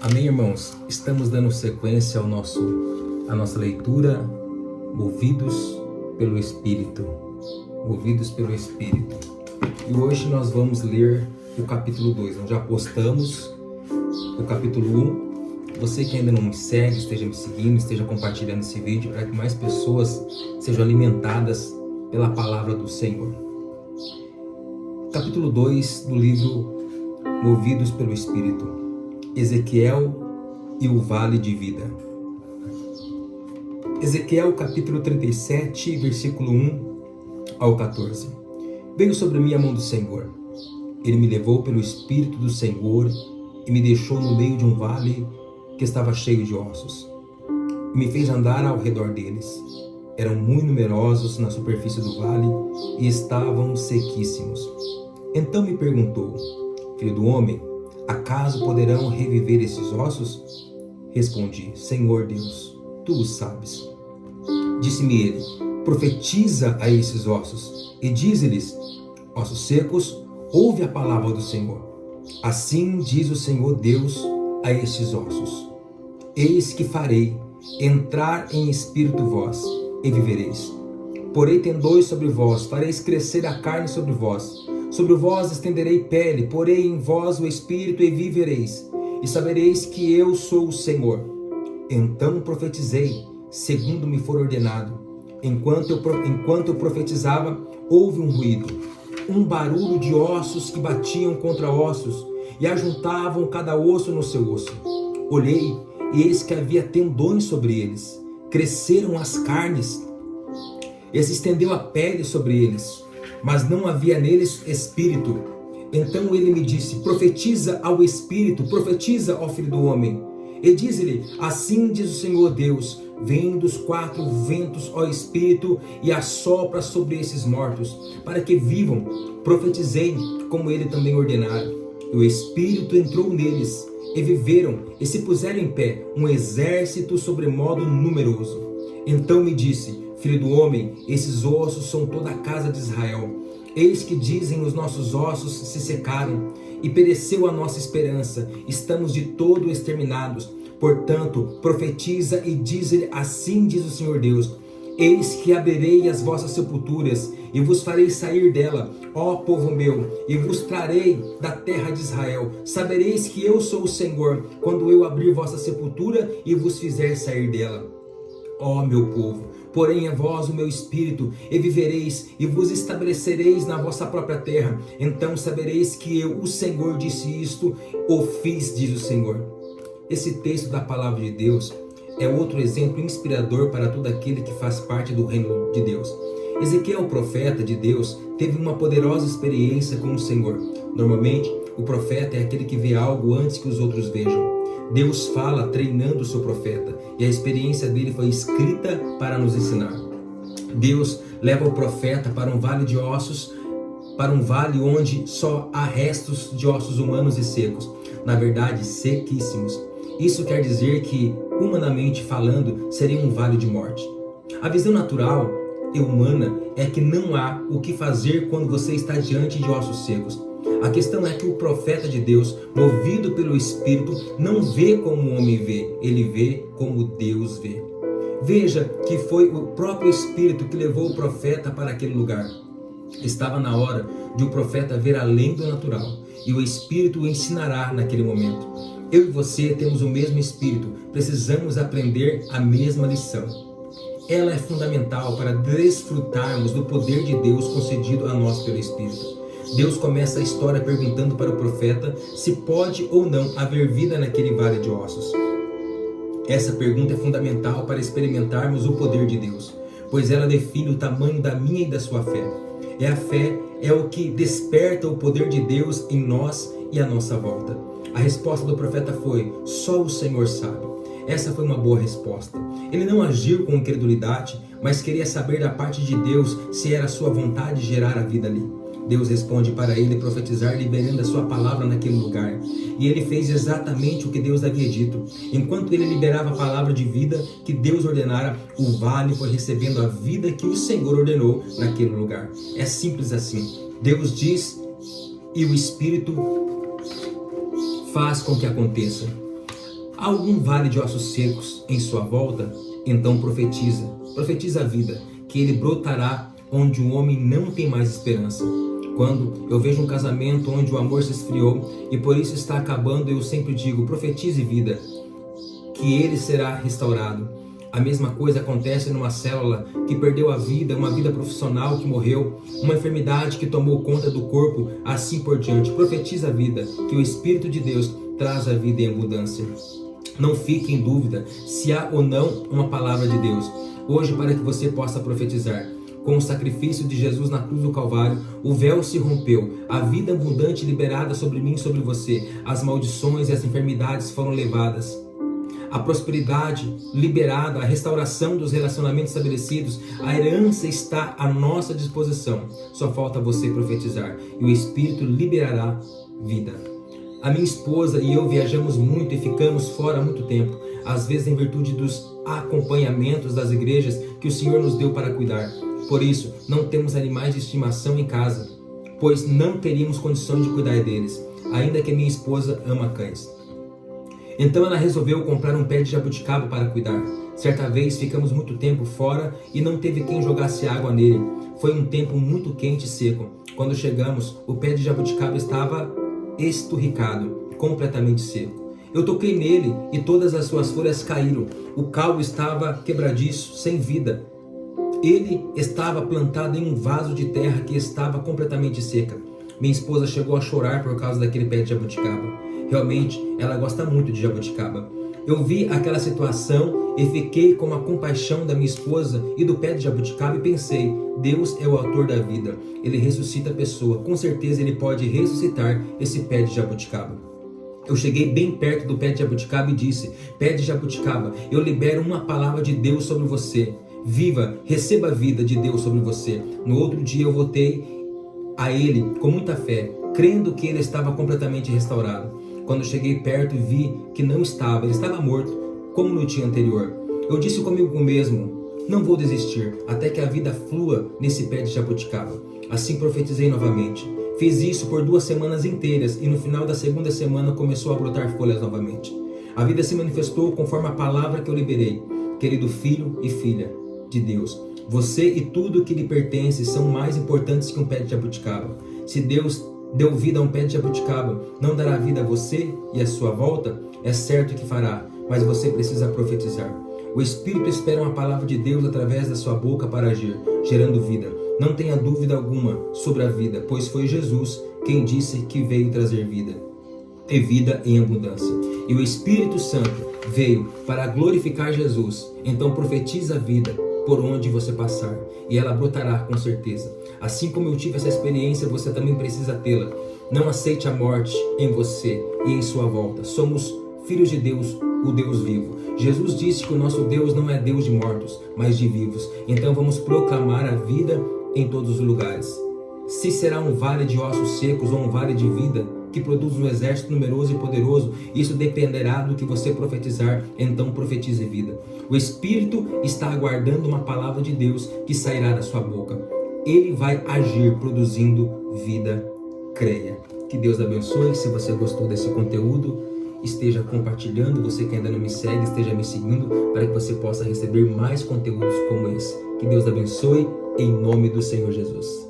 Amém, irmãos? Estamos dando sequência à nossa leitura, movidos pelo Espírito. Movidos pelo Espírito. E hoje nós vamos ler o capítulo 2. Nós já postamos o capítulo 1. Você que ainda não me segue, esteja me seguindo, esteja compartilhando esse vídeo para que mais pessoas sejam alimentadas pela palavra do Senhor. Capítulo 2 do livro Movidos pelo Espírito. Ezequiel e o Vale de Vida. Ezequiel capítulo 37, versículo 1 ao 14. Veio sobre mim a mão do Senhor. Ele me levou pelo Espírito do Senhor e me deixou no meio de um vale que estava cheio de ossos. E me fez andar ao redor deles. Eram muito numerosos na superfície do vale e estavam sequíssimos. Então me perguntou: Filho do homem, acaso poderão reviver esses ossos? Respondi: Senhor Deus, tu o sabes. Disse-me ele: profetiza a esses ossos e dize-lhes: ossos secos, ouve a palavra do Senhor. Assim diz o Senhor Deus a estes ossos: eis que farei entrar em espírito vós e vivereis. Porei tendões sobre vós, fareis crescer a carne sobre vós. Sobre vós estenderei pele, porei em vós o espírito e vivereis, e sabereis que eu sou o Senhor. Então profetizei, segundo me for ordenado. Enquanto eu profetizava, houve um ruído, um barulho de ossos que batiam contra ossos, e ajuntavam cada osso no seu osso. Olhei, e eis que havia tendões sobre eles. Cresceram as carnes, e se estendeu a pele sobre eles, mas não havia neles espírito. Então ele me disse: profetiza ao espírito, profetiza ao filho do homem, e diz-lhe: assim diz o Senhor Deus, vem dos quatro ventos, ó espírito, e assopra sobre esses mortos, para que vivam. Profetizei, como ele também ordenara. E o espírito entrou neles, e viveram, e se puseram em pé, um exército sobremodo numeroso. Então me disse: filho do homem, esses ossos são toda a casa de Israel. Eis que dizem: os nossos ossos se secaram, e pereceu a nossa esperança, estamos de todo exterminados. Portanto, profetiza e diz-lhe: assim diz o Senhor Deus: eis que abrirei as vossas sepulturas, e vos farei sair dela, ó povo meu, e vos trarei da terra de Israel. Sabereis que eu sou o Senhor, quando eu abrir vossa sepultura e vos fizer sair dela. Ó meu povo, porém a vós o meu espírito, e vivereis, e vos estabelecereis na vossa própria terra. Então sabereis que eu, o Senhor, disse isto, o fiz, diz o Senhor. Esse texto da palavra de Deus é outro exemplo inspirador para todo aquele que faz parte do reino de Deus. Ezequiel, profeta de Deus, teve uma poderosa experiência com o Senhor. Normalmente, o profeta é aquele que vê algo antes que os outros vejam. Deus fala treinando o seu profeta, e a experiência dele foi escrita para nos ensinar. Deus leva o profeta para um vale de ossos, para um vale onde só há restos de ossos humanos e secos, na verdade sequíssimos. Isso quer dizer que, humanamente falando, seria um vale de morte. A visão natural e humana é que não há o que fazer quando você está diante de ossos secos. A questão é que o profeta de Deus, movido pelo Espírito, não vê como o homem vê, ele vê como Deus vê. Veja que foi o próprio Espírito que levou o profeta para aquele lugar. Estava na hora de o profeta ver além do natural, e o Espírito o ensinará naquele momento. Eu e você temos o mesmo Espírito, precisamos aprender a mesma lição. Ela é fundamental para desfrutarmos do poder de Deus concedido a nós pelo Espírito. Deus começa a história perguntando para o profeta se pode ou não haver vida naquele vale de ossos. Essa pergunta é fundamental para experimentarmos o poder de Deus, pois ela define o tamanho da minha e da sua fé. A fé é o que desperta o poder de Deus em nós e à nossa volta. A resposta do profeta foi: só o Senhor sabe. Essa foi uma boa resposta. Ele não agiu com incredulidade, mas queria saber da parte de Deus se era sua vontade gerar a vida ali. Deus responde para ele profetizar, liberando a sua palavra naquele lugar. E ele fez exatamente o que Deus havia dito. Enquanto ele liberava a palavra de vida que Deus ordenara, o vale foi recebendo a vida que o Senhor ordenou naquele lugar. É simples assim. Deus diz e o Espírito faz com que aconteça. Há algum vale de ossos secos em sua volta? Então profetiza, profetiza a vida, que ele brotará onde o homem não tem mais esperança. Quando eu vejo um casamento onde o amor se esfriou e por isso está acabando, eu sempre digo, profetize vida, que ele será restaurado. A mesma coisa acontece numa célula que perdeu a vida, uma vida profissional que morreu, uma enfermidade que tomou conta do corpo, assim por diante. Profetiza a vida, que o Espírito de Deus traz a vida em abundância. Não fique em dúvida se há ou não uma palavra de Deus. Hoje, para que você possa profetizar. Com o sacrifício de Jesus na cruz do Calvário, o véu se rompeu, a vida abundante liberada sobre mim e sobre você, as maldições e as enfermidades foram levadas. A prosperidade liberada, a restauração dos relacionamentos estabelecidos, a herança está à nossa disposição. Só falta você profetizar e o Espírito liberará vida. A minha esposa e eu viajamos muito e ficamos fora há muito tempo, às vezes em virtude dos acompanhamentos das igrejas que o Senhor nos deu para cuidar. Por isso, não temos animais de estimação em casa, pois não teríamos condição de cuidar deles, ainda que minha esposa ama cães. Então ela resolveu comprar um pé de jabuticaba para cuidar. Certa vez ficamos muito tempo fora e não teve quem jogasse água nele. Foi um tempo muito quente e seco. Quando chegamos, o pé de jabuticaba estava esturricado, completamente seco. Eu toquei nele e todas as suas folhas caíram. O caule estava quebradiço, sem vida. Ele estava plantado em um vaso de terra que estava completamente seca. Minha esposa chegou a chorar por causa daquele pé de jabuticaba. Realmente, ela gosta muito de jabuticaba. Eu vi aquela situação e fiquei com a compaixão da minha esposa e do pé de jabuticaba e pensei, Deus é o autor da vida. Ele ressuscita a pessoa. Com certeza Ele pode ressuscitar esse pé de jabuticaba. Eu cheguei bem perto do pé de jabuticaba e disse, pé de jabuticaba, eu libero uma palavra de Deus sobre você. Viva, receba a vida de Deus sobre você. No outro dia eu voltei a ele com muita fé, crendo que ele estava completamente restaurado. Quando cheguei perto e vi que não estava, ele estava morto, como no dia anterior. Eu disse comigo mesmo, não vou desistir, até que a vida flua nesse pé de jabuticaba. Assim profetizei novamente. Fiz isso por 2 semanas inteiras e no final da 2ª semana começou a brotar folhas novamente. A vida se manifestou conforme a palavra que eu liberei. Querido filho e filha de Deus, você e tudo que lhe pertence são mais importantes que um pé de jabuticaba. Se Deus deu vida a um pé de jabuticaba, não dará vida a você e a sua volta? É certo que fará, mas você precisa profetizar. O Espírito espera uma palavra de Deus através da sua boca para agir, gerando vida. Não tenha dúvida alguma sobre a vida, pois foi Jesus quem disse que veio trazer vida, e vida em abundância. E o Espírito Santo veio para glorificar Jesus. Então profetiza a vida por onde você passar, e ela brotará com certeza. Assim como eu tive essa experiência, você também precisa tê-la. Não aceite a morte em você e em sua volta. Somos filhos de Deus, o Deus vivo. Jesus disse que o nosso Deus não é Deus de mortos, mas de vivos. Então vamos proclamar a vida em todos os lugares. Se será um vale de ossos secos ou um vale de vida, que produz um exército numeroso e poderoso, isso dependerá do que você profetizar, então profetize vida. O Espírito está aguardando uma palavra de Deus que sairá da sua boca. Ele vai agir produzindo vida, creia. Que Deus abençoe. Se você gostou desse conteúdo, esteja compartilhando. Você que ainda não me segue, esteja me seguindo para que você possa receber mais conteúdos como esse. Que Deus abençoe em nome do Senhor Jesus.